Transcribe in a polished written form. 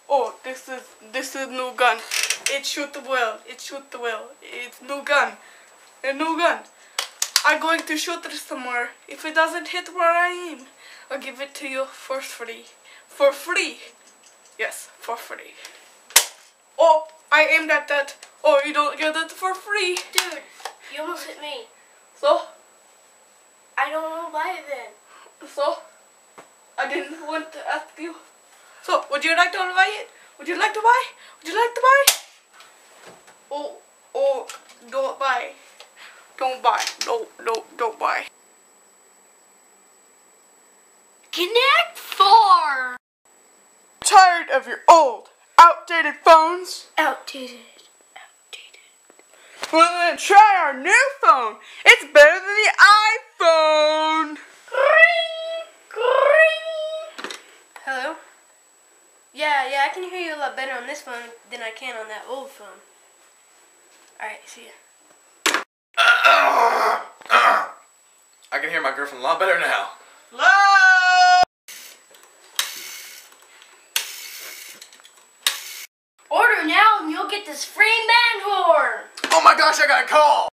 Oh, this is new gun. It shoot well. It shoot well. It's new gun. A new gun. I'm going to shoot it somewhere. If it doesn't hit where I aim, I'll give it to you for free. For free. Yes, for free. Oh, I aimed at that. Oh, you don't get it for free. Dude, you almost hit me. So? I don't want to buy it then. So? I didn't want to ask you. So, would you like to buy it? Would you like to buy? Would you like to buy? Oh, don't buy. Don't buy. No, don't buy. Connect 4. Tired of your old, outdated phones? Outdated. Well then try our new phone. It's better than the iPhone. Hello? Yeah, I can hear you a lot better on this phone than I can on that old phone. Alright, see ya. I can hear my girlfriend a lot better now. Hello? Order now and you'll get this free man horn. Oh my gosh, I got a call!